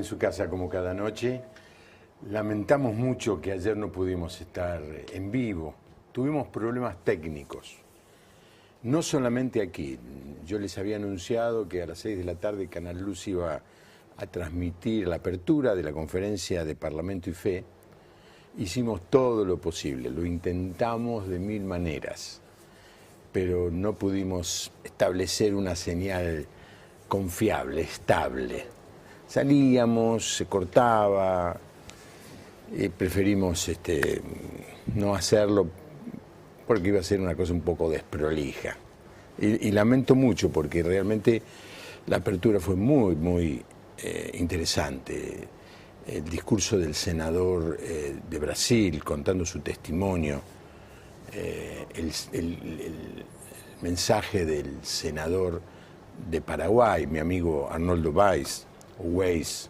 en su casa como cada noche. Lamentamos mucho que ayer no pudimos estar en vivo. Tuvimos problemas técnicos. No solamente aquí. Yo les había anunciado que a las 6 de la tarde Canal Luz iba a transmitir la apertura de la conferencia de Parlamento y Fe. Hicimos todo lo posible, lo intentamos de mil maneras, pero no pudimos establecer una señal confiable, estable. Salíamos, se cortaba, preferimos no hacerlo porque iba a ser una cosa un poco desprolija. Y lamento mucho porque realmente la apertura fue muy, muy interesante. El discurso del senador de Brasil contando su testimonio, el mensaje del senador de Paraguay, mi amigo Arnoldo Weiss,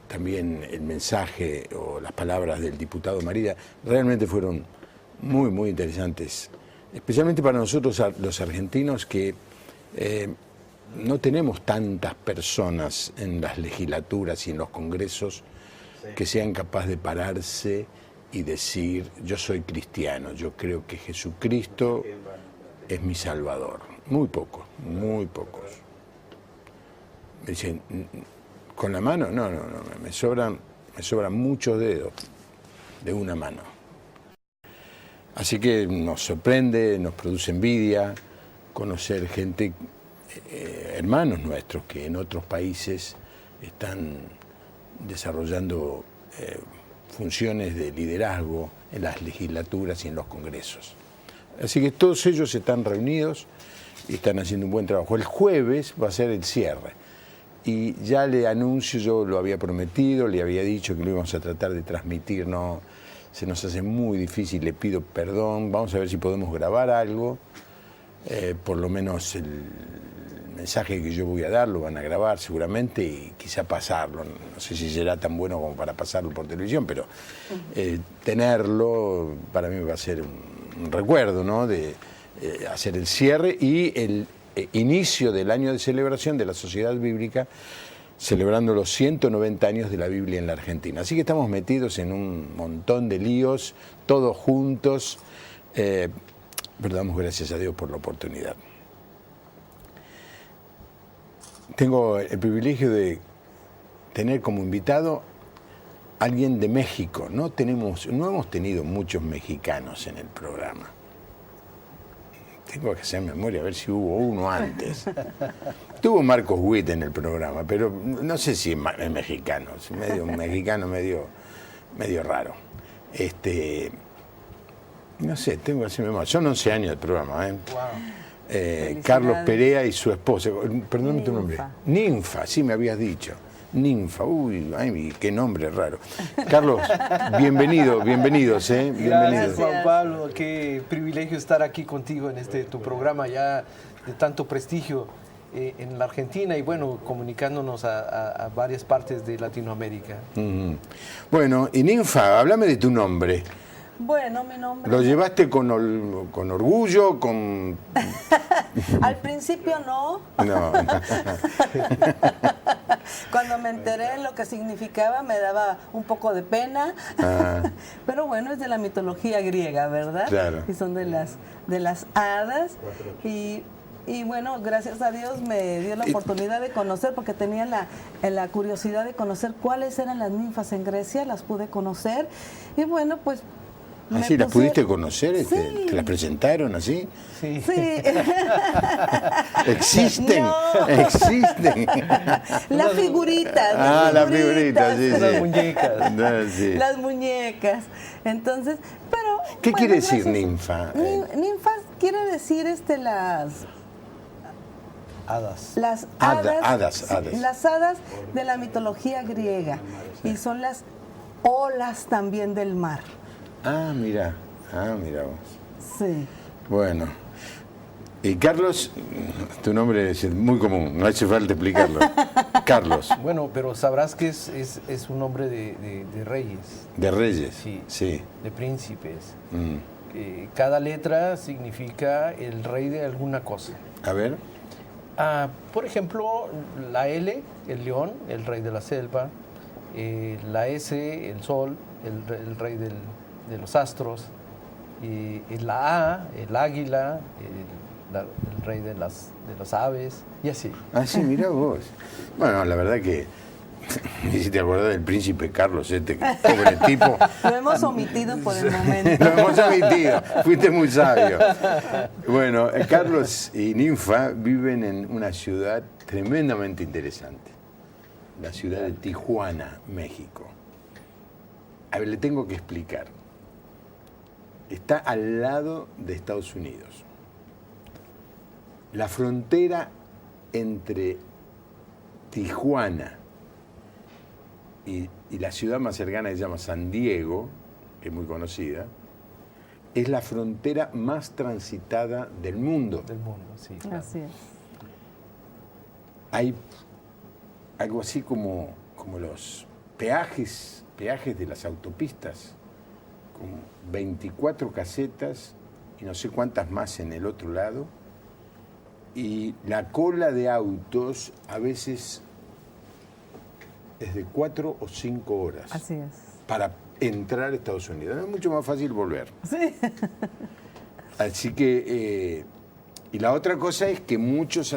también el mensaje o las palabras del diputado Marida, realmente fueron muy, muy interesantes, especialmente para nosotros los argentinos que no tenemos tantas personas en las legislaturas y en los congresos que sean capaces de pararse y decir, yo soy cristiano, yo creo que Jesucristo es mi Salvador. Muy pocos, muy pocos. Me dicen, ¿con la mano? No, me sobran muchos dedos de una mano. Así que nos sorprende, nos produce envidia conocer gente, hermanos nuestros que en otros países están desarrollando funciones de liderazgo en las legislaturas y en los congresos. Así que todos ellos están reunidos y están haciendo un buen trabajo. El jueves va a ser el cierre y ya le anuncio, yo lo había prometido, le había dicho que lo íbamos a tratar de transmitir, no, se nos hace muy difícil, le pido perdón, vamos a ver si podemos grabar algo, por lo menos el mensaje que yo voy a dar lo van a grabar seguramente y quizá pasarlo, no sé si será tan bueno como para pasarlo por televisión, pero tenerlo para mí va a ser un recuerdo, ¿no? De hacer el cierre y el inicio del año de celebración de la Sociedad Bíblica, celebrando los 190 años de la Biblia en la Argentina. Así que estamos metidos en un montón de líos, todos juntos, pero damos gracias a Dios por la oportunidad. Tengo el privilegio de tener como invitado a alguien de México. No hemos tenido muchos mexicanos en el programa. Tengo que hacer memoria a ver si hubo uno antes. Tuvo Marcos Witt en el programa, pero no sé si es mexicano, es medio mexicano, medio raro. No sé, tengo que hacer memoria. Son 11 años del programa, ¿eh? Wow. Carlos Perea y su esposa, perdón tu nombre. Ninfa, sí me habías dicho. Ninfa, uy, ay, qué nombre raro. Carlos, bienvenidos, Gracias, bienvenidos. Juan Pablo, qué privilegio estar aquí contigo en tu programa ya de tanto prestigio en la Argentina y bueno, comunicándonos a varias partes de Latinoamérica. Bueno, y Ninfa, háblame de tu nombre. Bueno, mi nombre... ¿Lo llevaste con orgullo, con...? Al principio no. No. Cuando me enteré lo que significaba me daba un poco de pena. Pero bueno, es de la mitología griega, ¿verdad? Claro. Y son de las hadas. Y bueno, gracias a Dios me dio la oportunidad de conocer, porque tenía la curiosidad de conocer cuáles eran las ninfas en Grecia, las pude conocer. Y bueno, pues... ¿Así las pudiste conocer? Sí. ¿Te las presentaron así? Sí. ¿Existen? No. ¿Existen? Las figuritas. Las figuritas, sí, Las sí. muñecas. No, sí. Las muñecas. Entonces, pero... ¿Qué bueno, quiere decir gracias. ninfa? Ninfas quiere decir Hadas. las hadas, Hadas. sí, las hadas de la mitología griega. Y son las olas también del mar. Mira vos. Sí. Bueno. Y Carlos, tu nombre es muy común, no hace falta explicarlo. Carlos. Bueno, pero sabrás que es un nombre de reyes. De reyes. Sí. De príncipes. Cada letra significa el rey de alguna cosa. A ver. Por ejemplo, la L, el león, el rey de la selva, la S, el sol, el rey de los astros, y la A, el águila, el rey de las aves, y así. Ah, sí, mirá vos. Bueno, la verdad que me hiciste acordar del príncipe Carlos, que pobre tipo. Lo hemos omitido por el momento. Lo hemos omitido, fuiste muy sabio. Bueno, Carlos y Ninfa viven en una ciudad tremendamente interesante, la ciudad de Tijuana, México. A ver, le tengo que explicar. Está al lado de Estados Unidos. La frontera entre Tijuana y la ciudad más cercana, que se llama San Diego, que es muy conocida, es la frontera más transitada del mundo. Del mundo, sí. Claro. Así es. Hay algo así como los peajes de las autopistas, con 24 casetas y no sé cuántas más en el otro lado, y la cola de autos a veces es de 4 o 5 horas. Así es. Para entrar a Estados Unidos. Es mucho más fácil volver. Sí. Así que, y la otra cosa es que muchos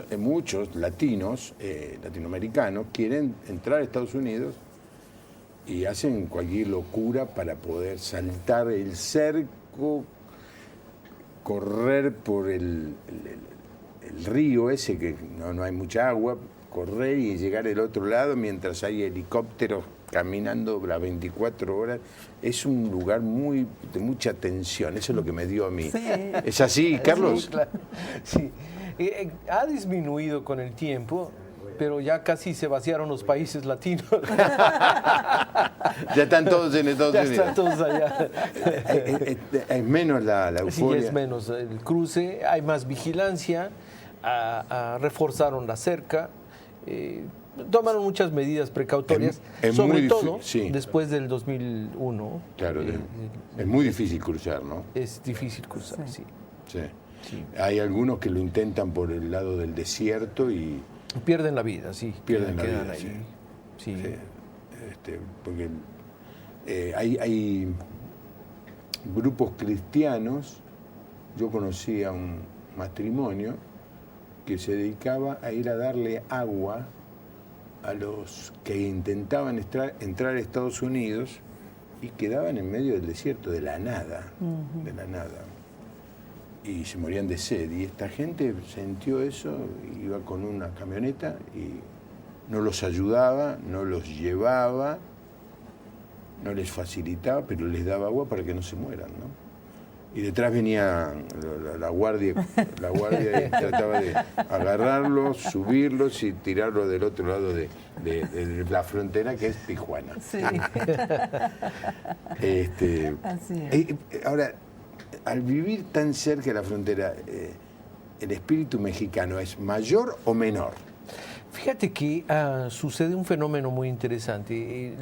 latinos, latinoamericanos, quieren entrar a Estados Unidos y hacen cualquier locura para poder saltar el cerco, correr por el río ese, que no hay mucha agua, correr y llegar al otro lado mientras hay helicópteros caminando las 24 horas. Es un lugar de mucha tensión, eso es lo que me dio a mí. Sí. ¿Es así, Carlos? Sí, claro. Sí. Ha disminuido con el tiempo, pero ya casi se vaciaron los países latinos. Ya están todos en Estados Ya Unidos. están todos allá. Es menos la euforia. Sí, es menos el cruce, hay más vigilancia, reforzaron la cerca, tomaron muchas medidas precautorias, Es sobre muy todo sí. después del 2001. Claro, es muy difícil cruzar, ¿no? Es difícil cruzar, sí. Sí. Sí. Hay algunos que lo intentan por el lado del desierto y Pierden la vida, sí. pierden la quedan vida. ahí. Sí. Sí. Sí. Porque hay grupos cristianos. Yo conocí a un matrimonio que se dedicaba a ir a darle agua a los que intentaban entrar a Estados Unidos y quedaban en medio del desierto, de la nada, de la nada. Y se morían de sed. Y esta gente sintió eso, iba con una camioneta y no los ayudaba, no los llevaba, no les facilitaba, pero les daba agua para que no se mueran, ¿no? Y detrás venía la guardia y trataba de agarrarlos, subirlos y tirarlos del otro lado de la frontera, que es Tijuana. Sí. Así es. Ahora, al vivir tan cerca de la frontera, ¿el espíritu mexicano es mayor o menor? Fíjate que sucede un fenómeno muy interesante.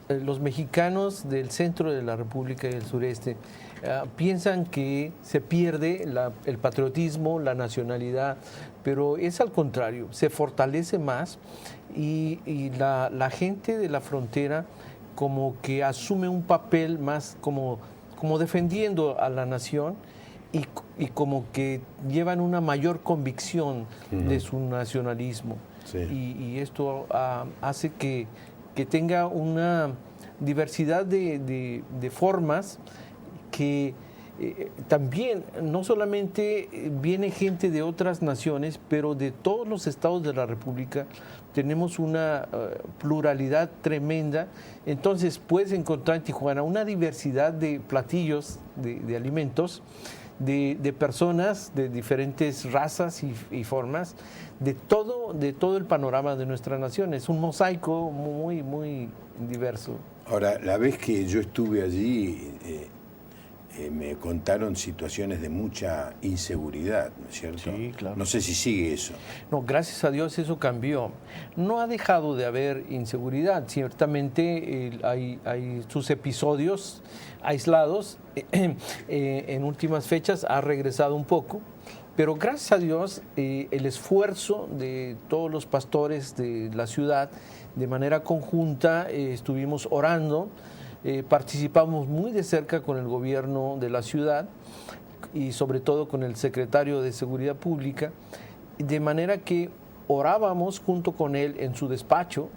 Los mexicanos del centro de la República y del sureste piensan que se pierde el patriotismo, la nacionalidad, pero es al contrario, se fortalece más y la gente de la frontera como que asume un papel más como defendiendo a la nación y como que llevan una mayor convicción de su nacionalismo. Sí. Y esto hace que tenga una diversidad de formas que también no solamente viene gente de otras naciones, pero de todos los estados de la República tenemos una pluralidad tremenda. Entonces puedes encontrar en Tijuana una diversidad de platillos, de alimentos, de personas de diferentes razas y formas, de todo el panorama de nuestra nación. Es un mosaico muy, muy diverso. Ahora, la vez que yo estuve allí, me contaron situaciones de mucha inseguridad, ¿no es cierto? Sí, claro. No sé si sigue eso. No, gracias a Dios eso cambió. No ha dejado de haber inseguridad. Ciertamente hay sus episodios aislados. En últimas fechas ha regresado un poco, Pero gracias a Dios, el esfuerzo de todos los pastores de la ciudad, de manera conjunta, estuvimos orando, participamos muy de cerca con el gobierno de la ciudad y sobre todo con el secretario de Seguridad Pública, de manera que orábamos junto con él en su despacho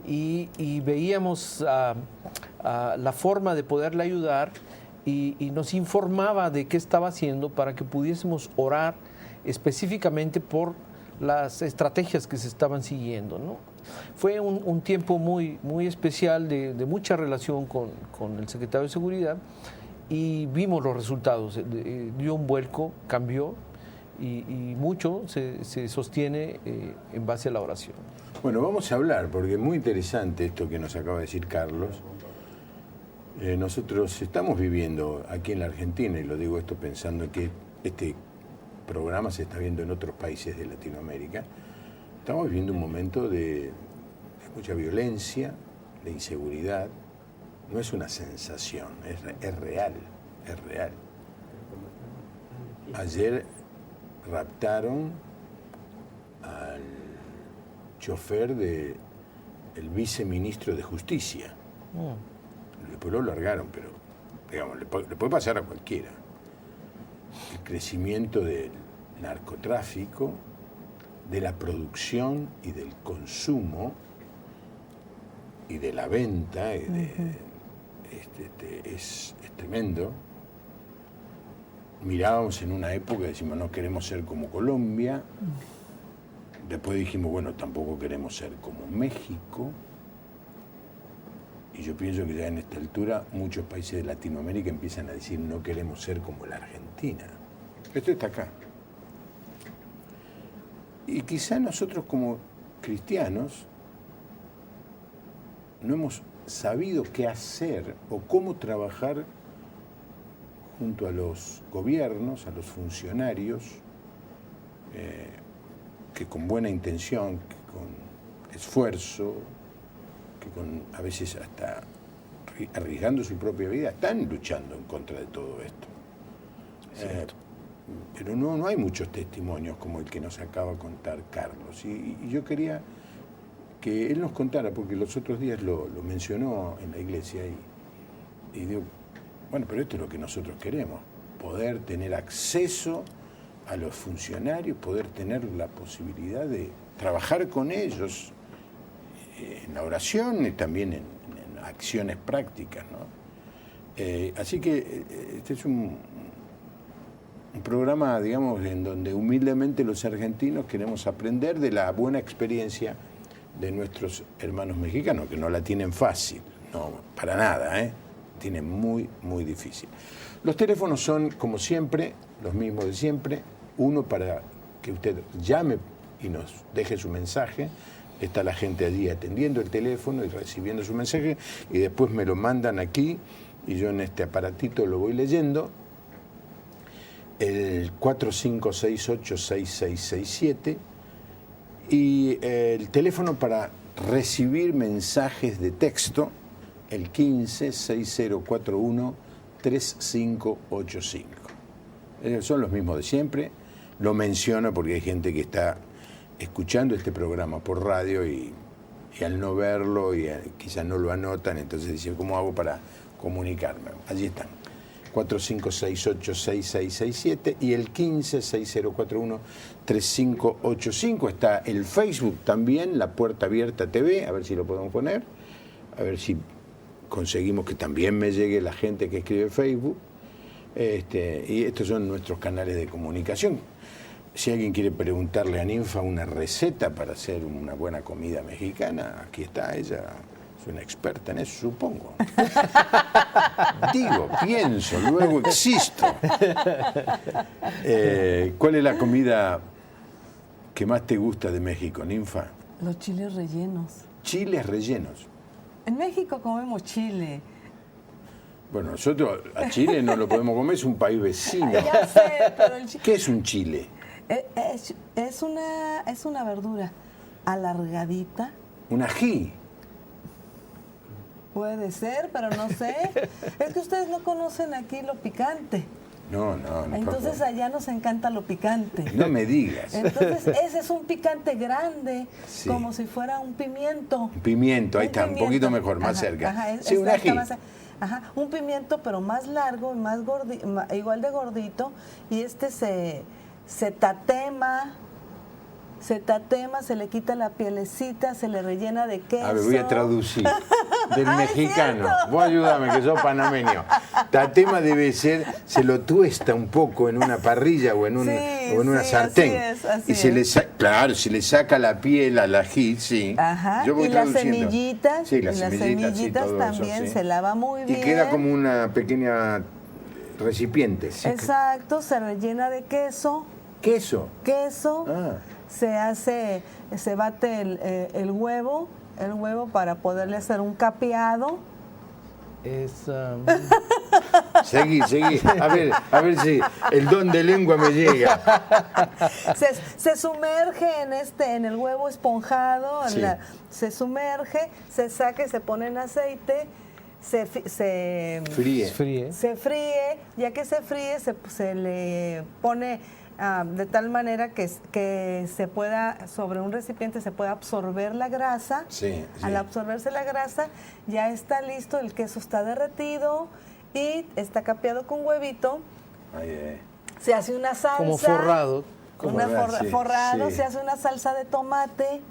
y veíamos la forma de poderle ayudar y nos informaba de qué estaba haciendo para que pudiésemos orar específicamente por las estrategias que se estaban siguiendo, ¿no? Fue un tiempo muy, muy especial de mucha relación con el secretario de Seguridad y vimos los resultados. Dio un vuelco, cambió y mucho se sostiene en base a la oración. Bueno, vamos a hablar, porque es muy interesante esto que nos acaba de decir Carlos. Nosotros estamos viviendo aquí en la Argentina, y lo digo esto pensando que este programa se está viendo en otros países de Latinoamérica, estamos viviendo un momento de mucha violencia, de inseguridad. No es una sensación, es real, es real. Ayer raptaron al chofer del viceministro de Justicia. Después lo largaron, pero digamos, le puede pasar a cualquiera. El crecimiento del narcotráfico, de la producción y del consumo y de la venta es tremendo. Mirábamos en una época y decimos, no queremos ser como Colombia. Después dijimos, bueno, tampoco queremos ser como México. Y yo pienso que ya en esta altura muchos países de Latinoamérica empiezan a decir, no queremos ser como la Argentina. Esto está acá. Y quizá nosotros como cristianos no hemos sabido qué hacer o cómo trabajar junto a los gobiernos, a los funcionarios, que con buena intención, que con esfuerzo, que con a veces hasta arriesgando su propia vida, están luchando en contra de todo esto. Pero no hay muchos testimonios como el que nos acaba de contar Carlos. Y yo quería que él nos contara, porque los otros días lo mencionó en la iglesia y digo, bueno, pero esto es lo que nosotros queremos, poder tener acceso a los funcionarios, poder tener la posibilidad de trabajar con ellos en la oración y también en acciones prácticas, ¿no? Así que este es un programa, digamos, en donde humildemente los argentinos queremos aprender de la buena experiencia de nuestros hermanos mexicanos, que no la tienen fácil, no, para nada, tienen muy, muy difícil. Los teléfonos son, como siempre, los mismos de siempre. Uno para que usted llame y nos deje su mensaje. Está la gente allí atendiendo el teléfono y recibiendo su mensaje, y después me lo mandan aquí y yo en este aparatito lo voy leyendo. El 45686667 y el teléfono para recibir mensajes de texto, el 156041-3585. Son los mismos de siempre. Lo menciono porque hay gente que está escuchando este programa por radio y al no verlo y quizás no lo anotan, entonces dicen, ¿cómo hago para comunicarme? Allí están. 45686667 y el 156041-3585. Está el Facebook también, La Puerta Abierta TV, a ver si lo podemos poner, a ver si conseguimos que también me llegue la gente que escribe Facebook. Y estos son nuestros canales de comunicación. Si alguien quiere preguntarle a Ninfa una receta para hacer una buena comida mexicana, aquí está ella. Es una experta en eso, supongo. Digo, pienso, luego existo. ¿Cuál es la comida que más te gusta de México, Ninfa? Los chiles rellenos. Chiles rellenos. En México comemos chile. Bueno, nosotros a Chile no lo podemos comer, es un país vecino. Ya sé, pero el chile... ¿Qué es un chile? Es una verdura alargadita. ¿Un ají? Puede ser, pero no sé. Es que ustedes no conocen aquí lo picante. No. Entonces allá nos encanta lo picante. No me digas. Entonces ese es un picante grande, Sí. como si fuera un pimiento. Un pimiento, ahí está, un poquito mejor, más Ajá, cerca. ajá, Sí, un ají. Un pimiento, pero más largo y más igual de gordito. Y se tatema, se le quita la pielecita, se le rellena de queso. A ver, voy a traducir. Del Ay, mexicano. cierto. Vos ayúdame, que sos panameño. Tatema debe ser, se lo tuesta un poco en una parrilla o en, una sartén. Así y se es. claro, se le saca la piel al ají, sí. Ajá, Yo voy y las traduciendo. semillitas, Sí, las semillitas, sí, todo también eso, sí. se lava muy bien. Y queda como una pequeña recipiente. Exacto, se rellena de queso. Queso. Ah. Se bate el huevo para poderle hacer un capeado. Seguí. A ver si el don de lengua me llega. Se sumerge en el huevo esponjado, Sí. se sumerge, se saca y se pone en aceite, se Fríe. se fríe, ya que se fríe se le pone de tal manera que se pueda, sobre un recipiente se pueda absorber la grasa. Sí. Al absorberse la grasa ya está listo, el queso está derretido y está capeado con huevito. Se hace una salsa. Como forrado. Forrado, sí. se hace una salsa de tomate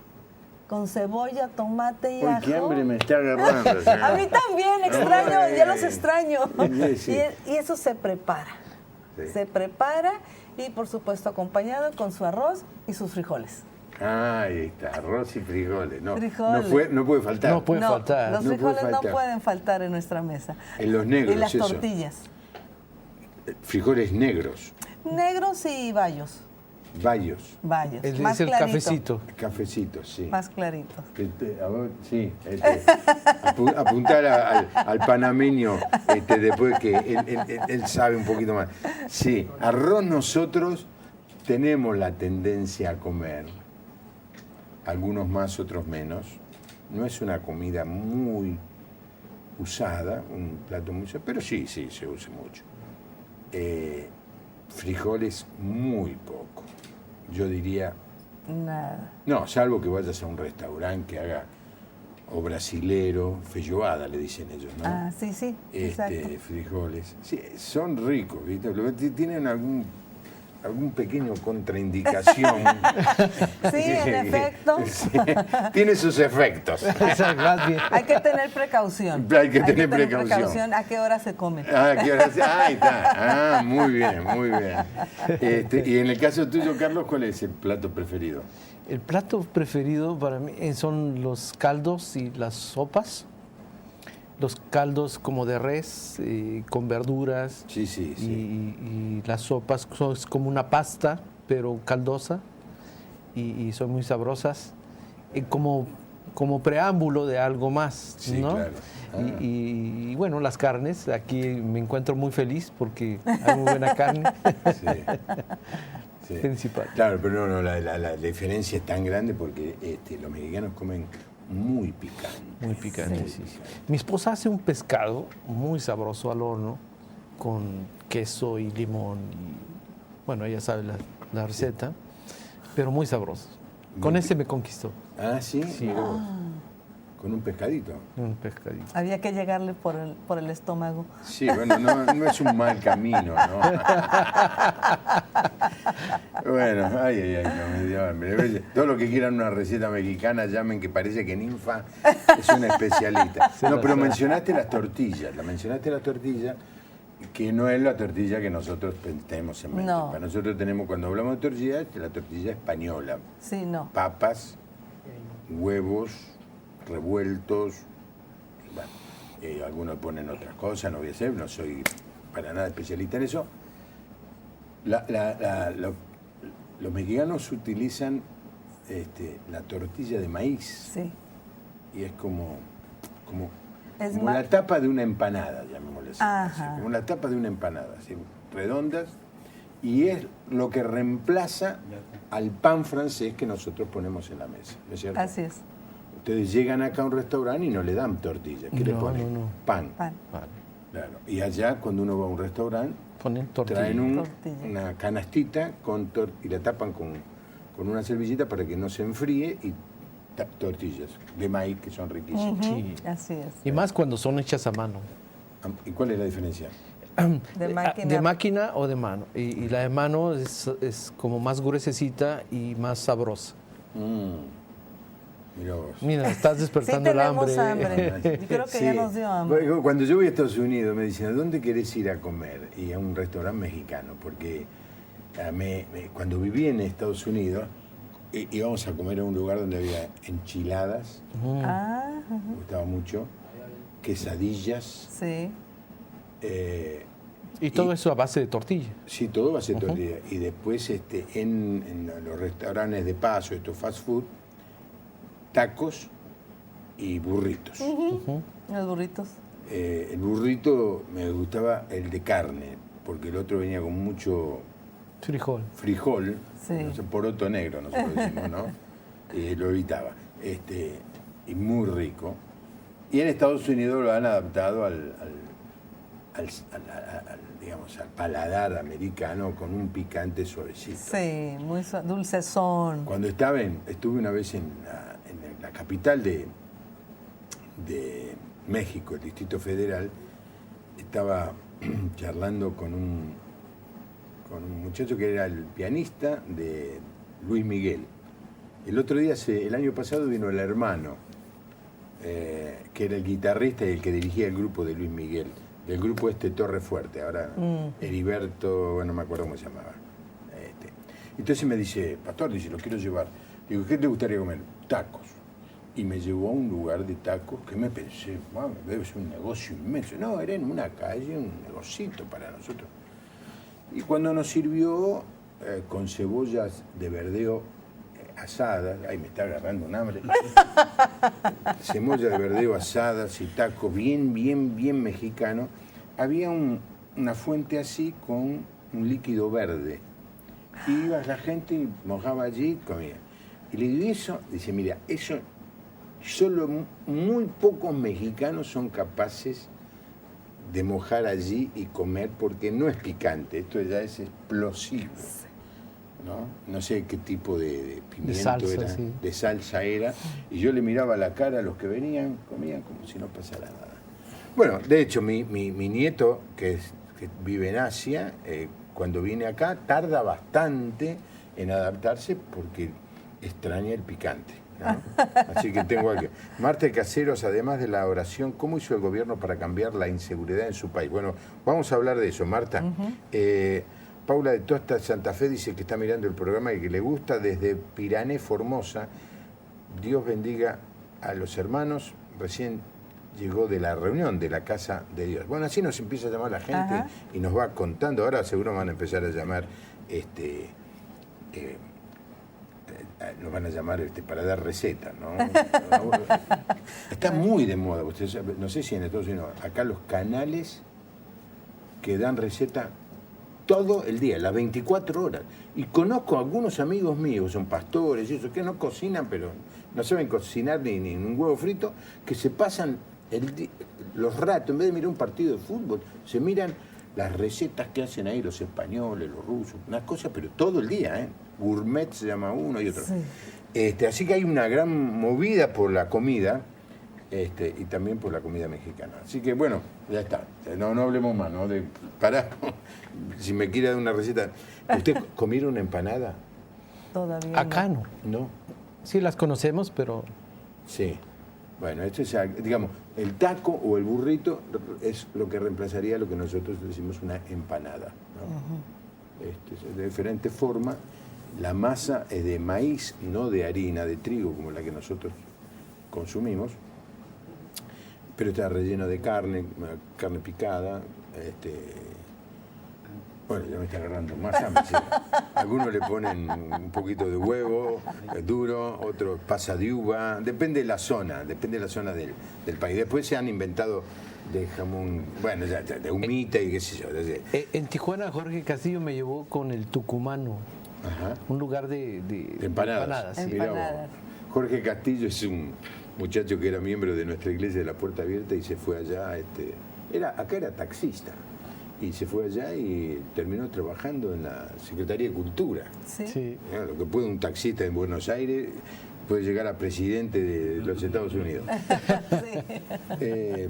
con cebolla, tomate y Uy, ajo. qué hambre me está agarrando. A mí también, extraño, ya los extraño. Sí. Y eso se prepara. Sí. Se prepara y por supuesto acompañado con su arroz y sus frijoles. Ahí está, arroz y frijoles. Frijoles. No puede faltar. No puede faltar. Los No puede frijoles no faltar. pueden faltar en nuestra mesa. En los negros, Y las eso. tortillas. Frijoles negros, Negros y bayos. bayos, Más Es el clarito. cafecito. cafecitos, sí. Más clarito. Sí, apuntar al panameño después que él sabe un poquito más. Sí, arroz nosotros tenemos la tendencia a comer, algunos más, otros menos. No es una comida muy usada, un plato muy usado, pero sí, se usa mucho. Frijoles muy poco. Yo diría, Nada. no, salvo que vayas a un restaurante que haga, o brasilero, feijoada le dicen ellos, ¿no? Ah, sí, exacto. Frijoles. Sí, son ricos, ¿viste? Tienen algún pequeño contraindicación. Sí, en efecto. Sí, tiene sus efectos. Hay que tener precaución. Hay que tener precaución. ¿A qué hora se come? ¿Qué hora? Ahí está. Muy bien. Y en el caso tuyo, Carlos, ¿cuál es el plato preferido? El plato preferido para mí son los caldos y las sopas. Los caldos como de res, con verduras. Sí. Y las sopas son como una pasta, pero caldosa. Y son muy sabrosas. Como preámbulo de algo más, Sí, ¿no? claro. Y bueno, las carnes. Aquí me encuentro muy feliz porque hay muy buena carne. Sí. Principal. Claro, pero no, la diferencia es tan grande porque los mexicanos comen muy picante. Muy picante, Muy sí. picante. Mi esposa hace un pescado muy sabroso al horno con queso y limón. Bueno, ella sabe la receta, pero muy sabroso. Con ese me conquistó. Ah, ¿sí? Sí. Mirá vos. Con un pescadito. Un pescadito. Había que llegarle por el estómago. Sí, bueno, no es un mal camino, ¿no? Bueno, no me dio hambre. Todo lo que quieran una receta mexicana, llamen, que parece que Ninfa es una especialista. No, pero mencionaste las tortillas, que no es la tortilla que nosotros tenemos en mente. No. Para nosotros tenemos, cuando hablamos de tortilla, la tortilla española. Sí, no. Papas, huevos revueltos, bueno, algunos ponen otras cosas, no voy a hacer, no soy para nada especialista en eso. Los mexicanos utilizan la tortilla de maíz Sí. y es como Es como más- la tapa de una empanada, llamémosle así. Ajá. Como la tapa de una empanada, así, redondas, y es lo que reemplaza al pan francés que nosotros ponemos en la mesa, ¿no es cierto? Así es. Ustedes llegan acá a un restaurante y no le dan tortilla, ¿qué le No, ponen? no. Pan. Pan. Vale. Claro. Y allá, cuando uno va a un restaurante, Ponen tortilla. Traen Tortilla. una canastita y la tapan con una servilleta para que no se enfríe y tortillas de maíz que son riquísimas. Sí. Así es. Y más cuando son hechas a mano. ¿Y cuál es la diferencia? De máquina o de mano. Y la de mano es como más gruesecita y más sabrosa. Mirá vos. Mira, estás Sí despertando el tenemos hambre. hambre. Yo creo que Sí. ya nos dio hambre. Bueno, cuando yo voy a Estados Unidos me dicen, ¿a dónde querés ir a comer? Y a un restaurante mexicano, porque cuando viví en Estados Unidos íbamos a comer a un lugar donde había enchiladas, Ah, me gustaba mucho, quesadillas, sí. Y todo eso a base de tortilla. sí, todo va a ser tortilla. Y después en los restaurantes de paso, estos fast food, tacos y burritos. Los burritos. El burrito me gustaba el de carne, porque el otro venía con mucho frijol, Sí. no sé, poroto negro, nosotros decimos, ¿no? Lo evitaba. Y muy rico. Y en Estados Unidos lo han adaptado digamos, al paladar americano con un picante suavecito. Sí, muy dulcezón. Cuando estuve una vez en la capital de México, el Distrito Federal, estaba charlando con un muchacho que era el pianista de Luis Miguel. El otro día, el año pasado, vino el hermano, que era el guitarrista y el que dirigía el grupo de Luis Miguel, del grupo Torre Fuerte, ahora Heriberto, bueno, no me acuerdo cómo se llamaba. Entonces me dice, pastor, dice, lo quiero llevar. Digo, ¿qué te gustaría comer? Tacos. Y me llevó a un lugar de tacos que me pensé, wow, debe ser un negocio inmenso. No, era en una calle, un negocito para nosotros. Y cuando nos sirvió con cebollas de verdeo asadas, ay, me está agarrando un hambre, cebolla de verdeo asadas y tacos bien mexicano, había una fuente así con un líquido verde. Y iba la gente y mojaba allí y comía. Y le digo, eso, dice, mira, eso solo muy pocos mexicanos son capaces de mojar allí y comer porque no es picante, esto ya es explosivo. No sé qué tipo de pimiento salsa, era, sí. de salsa era, y yo le miraba la cara a los que venían, comían como si no pasara nada. Bueno, de hecho, mi nieto, que vive en Asia, cuando viene acá, tarda bastante en adaptarse porque extraña el picante, ¿no? Así que tengo algo. Marta Caseros, además de la oración, ¿cómo hizo el gobierno para cambiar la inseguridad en su país? Bueno, vamos a hablar de eso, Marta. Paula de Tosta Santa Fe dice que está mirando el programa y que le gusta desde Pirané, Formosa. Dios bendiga a los hermanos. Recién llegó de la reunión de la Casa de Dios. Bueno, así nos empieza a llamar la gente y nos va contando. Ahora seguro van a empezar a llamar, nos van a llamar para dar recetas, ¿no? Está muy de moda, ustedes, no sé si en Estados Unidos, acá los canales que dan receta todo el día, las 24 horas. Y conozco a algunos amigos míos, son pastores y eso, que no cocinan, pero no saben cocinar ni un huevo frito, que se pasan los ratos, en vez de mirar un partido de fútbol, se miran las recetas que hacen ahí los españoles, los rusos, unas cosas, pero todo el día, ¿eh? Gourmet se llama uno y otro. Sí. Así que hay una gran movida por la comida, y también por la comida mexicana. Así que bueno, ya está. No hablemos más, ¿no? Pará, si me quiere dar una receta. ¿Usted comieron una empanada? Todavía Acá no. ¿No? Sí las conocemos, pero... Sí. Bueno, esto es, digamos, el taco o el burrito es lo que reemplazaría lo que nosotros decimos una empanada, ¿no? Es de diferente forma. La masa es de maíz, no de harina, de trigo, como la que nosotros consumimos. Pero está relleno de carne picada. Bueno, ya me está agarrando más hambre. ¿Sí? Algunos le ponen un poquito de huevo duro, otros pasa de uva. Depende de la zona del país. Después se han inventado de jamón, bueno, ya de humita y qué sé yo. En Tijuana, Jorge Castillo me llevó con el tucumano, un lugar de empanadas. Sí. Empanadas. Jorge Castillo es un muchacho que era miembro de nuestra iglesia de la Puerta Abierta y se fue allá. Acá era taxista. y se fue allá y terminó trabajando en la Secretaría de Cultura. Sí. Lo que puede un taxista en Buenos Aires puede llegar a presidente de los Estados Unidos. Sí.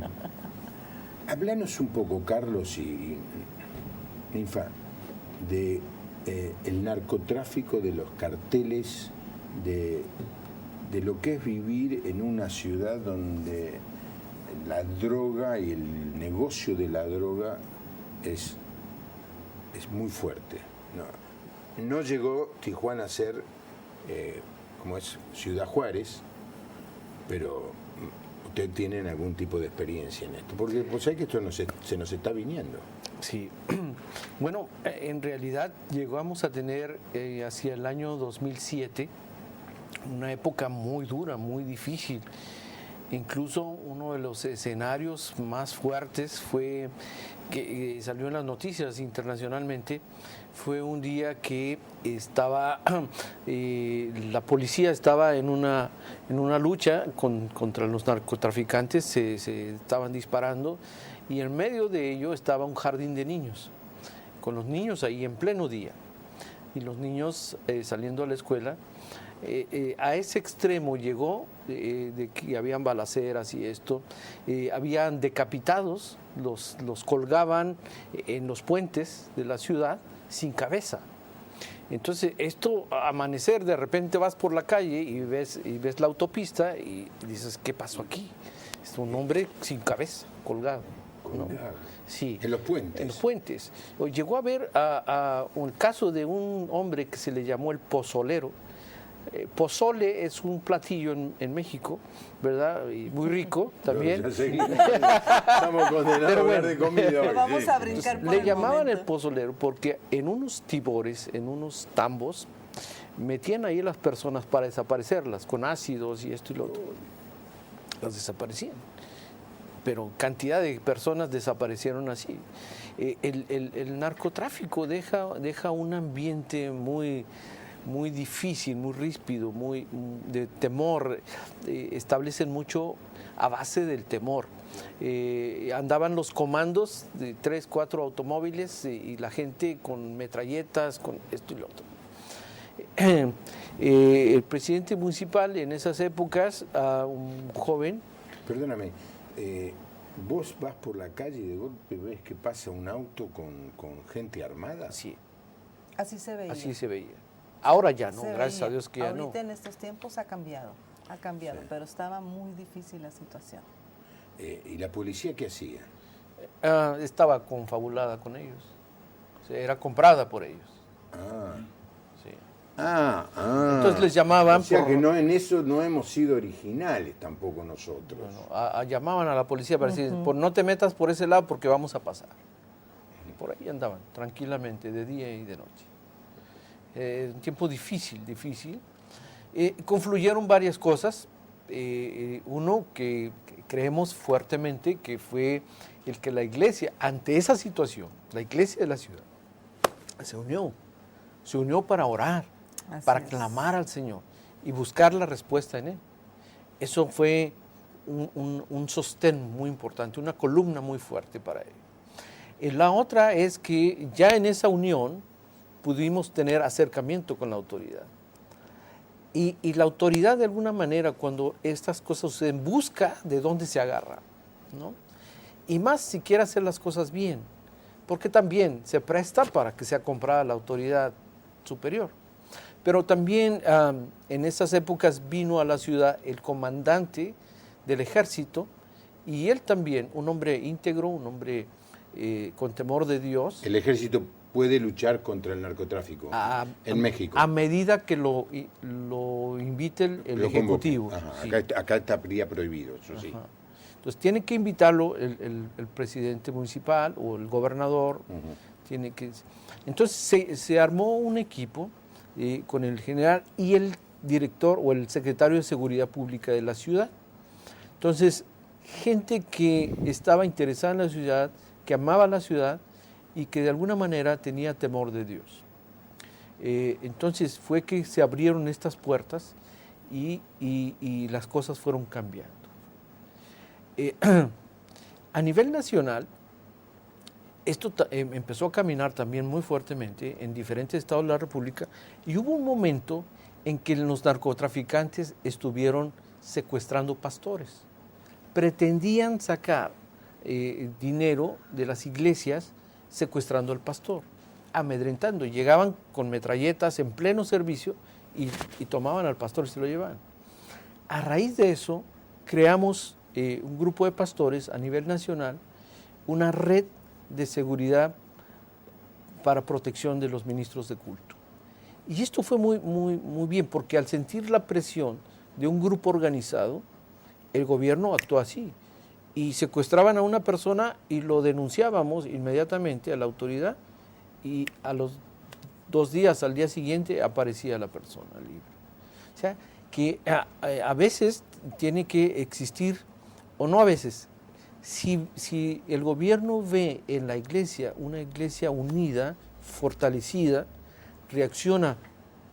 Háblanos un poco, Carlos y Ninfa, de el narcotráfico, de los carteles, de lo que es vivir en una ciudad donde la droga y el negocio de la droga es muy fuerte. No llegó Tijuana a ser como es Ciudad Juárez, pero ustedes tienen algún tipo de experiencia en esto, porque pues hay que esto se nos está viniendo. Sí, bueno, en realidad llegamos a tener hacia el año 2007 una época muy dura, muy difícil. Incluso uno de los escenarios más fuertes fue que salió en las noticias internacionalmente. Fue un día que estaba la policía estaba en una lucha contra los narcotraficantes, se estaban disparando, y en medio de ello estaba un jardín de niños, con los niños ahí en pleno día, y los niños saliendo a la escuela. A ese extremo llegó de que habían balaceras y esto, habían decapitados, los colgaban en los puentes de la ciudad sin cabeza. Entonces esto, amanecer, de repente vas por la calle y ves la autopista y dices, ¿qué pasó aquí? Es un hombre sin cabeza, colgado, ¿no? Sí, en los puentes. En los puentes. Llegó a ver un caso de un hombre que se le llamó el pozolero. Pozole es un platillo en México, ¿verdad? Y muy rico también. Estamos condenados a hablar de comida hoy. Vamos a brincar por Le llamaban momento. el pozolero porque en unos tibores, en unos tambos, metían ahí a las personas para desaparecerlas, con ácidos y esto y lo otro. Las desaparecían. Pero cantidad de personas desaparecieron así. El narcotráfico deja un ambiente muy difícil, muy ríspido, muy de temor. Establecen mucho a base del temor. Andaban los comandos de 3, 4 automóviles y la gente con metralletas, con esto y lo otro. El presidente municipal en esas épocas, un joven... Perdóname, vos vas por la calle y de golpe ves que pasa un auto con gente armada. Sí, Así se veía. así se veía. Ahora ya no, Se gracias a veía. Dios que ya no. Ahorita en estos tiempos ha cambiado, Sí. pero estaba muy difícil la situación. ¿Y la policía qué hacía? Estaba confabulada con ellos. O sea, era comprada por ellos. Sí. Entonces les llamaban. O sea que no, en eso no hemos sido originales tampoco nosotros. Bueno, llamaban a la policía para decir, no te metas por ese lado porque vamos a pasar. Y por ahí andaban, tranquilamente, de día y de noche. Un tiempo difícil. Confluyeron varias cosas. Uno que creemos fuertemente que fue el que la iglesia, ante esa situación, la iglesia de la ciudad, se unió para orar, Así para es. clamar al Señor y buscar la respuesta en Él. Eso fue un sostén muy importante, una columna muy fuerte para Él. La otra es que ya en esa unión pudimos tener acercamiento con la autoridad. Y la autoridad, de alguna manera, cuando estas cosas suceden, busca de dónde se agarra, ¿no? Y más si quiere hacer las cosas bien, porque también se presta para que sea comprada la autoridad superior. Pero también en esas épocas vino a la ciudad el comandante del ejército, y él también, un hombre íntegro, un hombre con temor de Dios. El ejército puede luchar contra el narcotráfico en México. A medida que lo invite el Ejecutivo. Sí. Acá estaría prohibido, eso sí. Ajá. Entonces tiene que invitarlo el presidente municipal o el gobernador. Tiene que. Entonces se armó un equipo con el general y el director o el secretario de Seguridad Pública de la ciudad. Entonces, gente que estaba interesada en la ciudad, que amaba la ciudad y que de alguna manera tenía temor de Dios. Entonces fue que se abrieron estas puertas y las cosas fueron cambiando. A nivel nacional, esto empezó a caminar también muy fuertemente en diferentes estados de la República y hubo un momento en que los narcotraficantes estuvieron secuestrando pastores. Pretendían sacar dinero de las iglesias secuestrando al pastor, amedrentando. Llegaban con metralletas en pleno servicio y tomaban al pastor y se lo llevaban. A raíz de eso, creamos un grupo de pastores a nivel nacional, una red de seguridad para protección de los ministros de culto. Y esto fue muy bien, porque al sentir la presión de un grupo organizado, el gobierno actuó así. Y secuestraban a una persona y lo denunciábamos inmediatamente a la autoridad y a los 2 días, al día siguiente, aparecía la persona libre. O sea, que a veces tiene que existir, o no a veces, si el gobierno ve en la iglesia una iglesia unida, fortalecida, reacciona,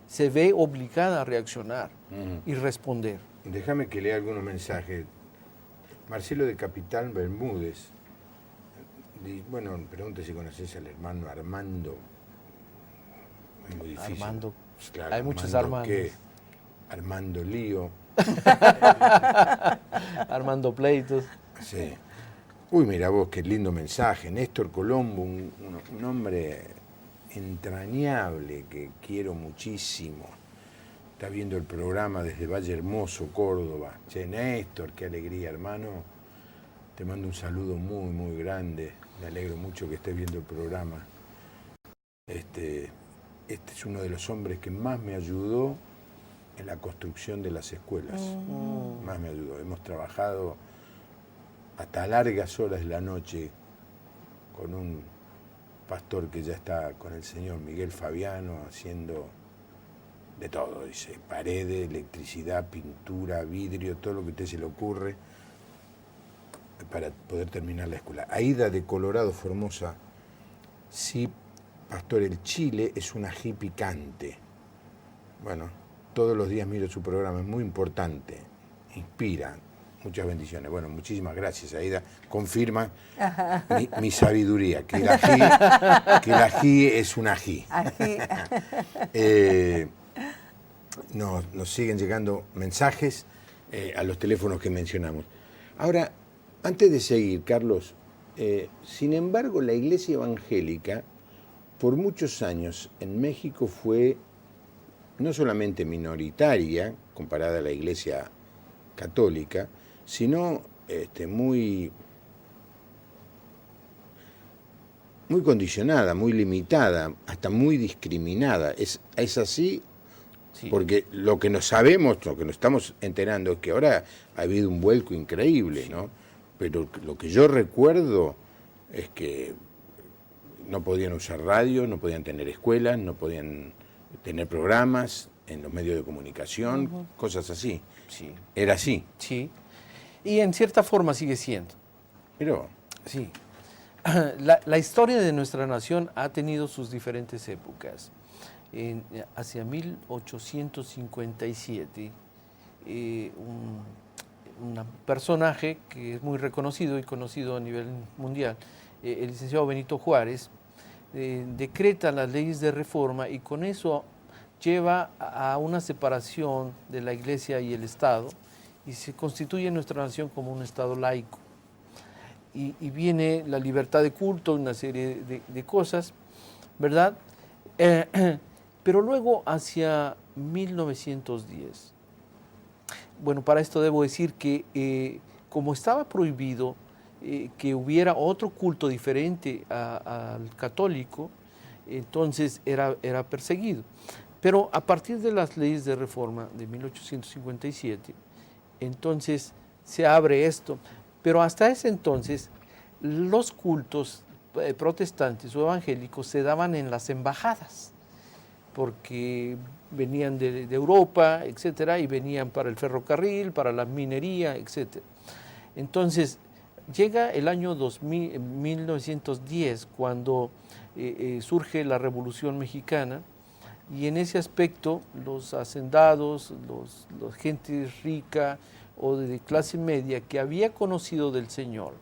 se ve obligada a reaccionar y responder. Déjame que lea algunos mensajes. Marcelo de Capital Bermúdez. Bueno, pregunta si conoces al hermano Armando. Es muy difícil. Armando. Claro, hay muchos Armandos. ¿Qué? Armando Lío. Armando Pleitos. Sí. Uy, mira vos, qué lindo mensaje. Néstor Colombo, un hombre entrañable que quiero muchísimo. Está viendo el programa desde Valle Hermoso, Córdoba. Che, Néstor, qué alegría, hermano. Te mando un saludo muy grande. Me alegro mucho que estés viendo el programa. Este es uno de los hombres que más me ayudó en la construcción de las escuelas. Más me ayudó. Hemos trabajado hasta largas horas de la noche con un pastor que ya está con el señor Miguel Fabiano haciendo de todo, dice, paredes, electricidad, pintura, vidrio, todo lo que a usted se le ocurre para poder terminar la escuela. Aida de Colorado, Formosa. Sí, pastor, el chile es un ají picante. Bueno, todos los días miro su programa, es muy importante, inspira. Muchas bendiciones. Bueno, muchísimas gracias, Aida. Confirma mi sabiduría, que el ají es un ají. Nos siguen llegando mensajes a los teléfonos que mencionamos. Ahora, antes de seguir, Carlos, sin embargo, la Iglesia Evangélica, por muchos años en México fue no solamente minoritaria, comparada a la Iglesia Católica, sino muy condicionada, muy limitada, hasta muy discriminada. ¿Es así? Sí. Porque lo que nos sabemos, lo que nos estamos enterando es que ahora ha habido un vuelco increíble, ¿no? Pero lo que yo recuerdo es que no podían usar radio, no podían tener escuelas, no podían tener programas en los medios de comunicación, cosas así. Sí. ¿Era así? Sí. Y en cierta forma sigue siendo. Pero sí. La historia de nuestra nación ha tenido sus diferentes épocas. Hacia 1857, un personaje que es muy reconocido y conocido a nivel mundial, el licenciado Benito Juárez, decreta las leyes de reforma y con eso lleva a una separación de la Iglesia y el Estado y se constituye nuestra nación como un Estado laico. Y viene la libertad de culto, una serie de cosas, ¿verdad? Pero luego hacia 1910, bueno, para esto debo decir que como estaba prohibido que hubiera otro culto diferente al católico, entonces era perseguido. Pero a partir de las leyes de reforma de 1857, entonces se abre esto. Pero hasta ese entonces, los cultos protestantes o evangélicos se daban en las embajadas, porque venían de Europa, etcétera, y venían para el ferrocarril, para la minería, etcétera. Entonces, llega el año 1910, cuando surge la Revolución Mexicana, y en ese aspecto los hacendados, la gente rica o de clase media que había conocido del Señor,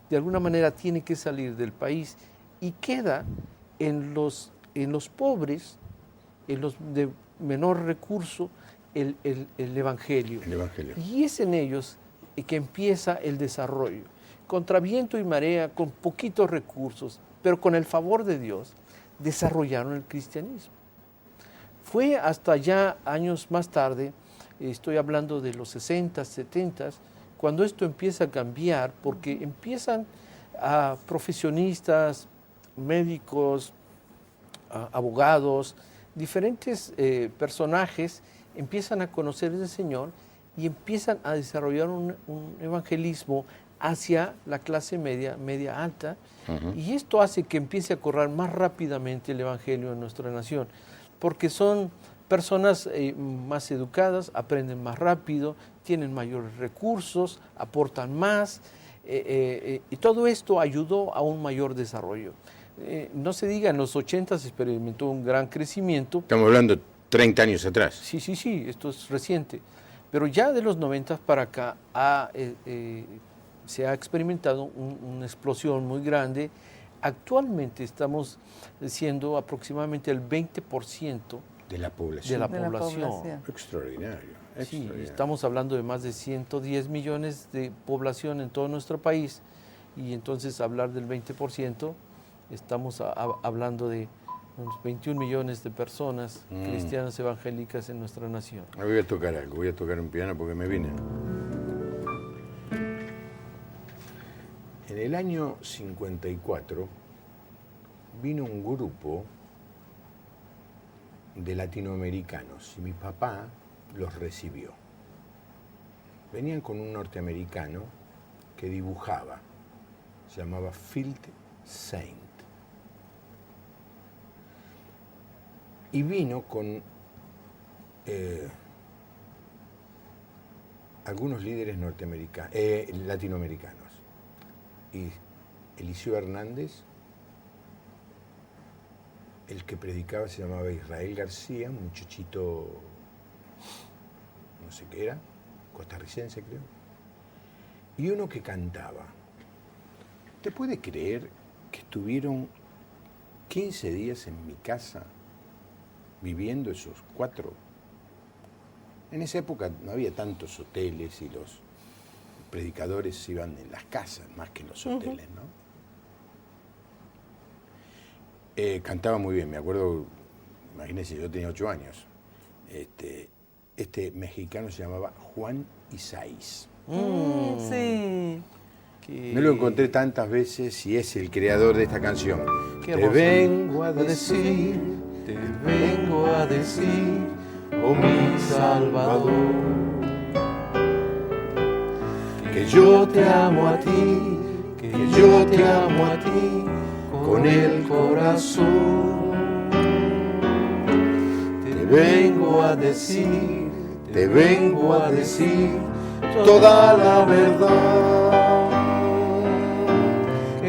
de alguna manera tiene que salir del país y queda en los pobres, en los de menor recurso, el Evangelio. El Evangelio. Y es en ellos que empieza el desarrollo. Contra viento y marea, con poquitos recursos, pero con el favor de Dios, desarrollaron el cristianismo. Fue hasta ya años más tarde, estoy hablando de los 60, 70, cuando esto empieza a cambiar, porque empiezan a profesionistas, médicos, abogados, diferentes personajes empiezan a conocer al Señor y empiezan a desarrollar un evangelismo hacia la clase media, media alta, y esto hace que empiece a correr más rápidamente el evangelio en nuestra nación, porque son personas más educadas, aprenden más rápido, tienen mayores recursos, aportan más, y todo esto ayudó a un mayor desarrollo. No se diga, en los 80 se experimentó un gran crecimiento. Estamos hablando 30 años atrás. Sí, esto es reciente. Pero ya de los 90 para acá se ha experimentado una explosión muy grande. Actualmente estamos siendo aproximadamente el 20% de la población. Extraordinario. Sí, estamos hablando de más de 110 millones de población en todo nuestro país, y entonces hablar del 20%, estamos hablando de unos 21 millones de personas cristianas evangélicas en nuestra nación. Voy a tocar algo, voy a tocar un piano porque me vine. En el año 54 vino un grupo de latinoamericanos y mi papá los recibió. Venían con un norteamericano que dibujaba, se llamaba Field Saint. Y vino con algunos líderes latinoamericanos. Y Eliseo Hernández, el que predicaba se llamaba Israel García, un muchachito, no sé qué era, costarricense creo, y uno que cantaba. ¿Te puede creer que estuvieron 15 días en mi casa viviendo esos 4? En esa época no había tantos hoteles y los predicadores iban en las casas más que en los hoteles, ¿no? Cantaba muy bien, me acuerdo, imagínense, yo tenía 8 años. Este mexicano se llamaba Juan Isaías. Sí. Me lo encontré tantas veces y es el creador de esta canción. Qué Te hermoso. vengo a decir, oh mi Salvador, que yo te amo a ti, que yo te amo a ti con el corazón. Te vengo a decir toda la verdad.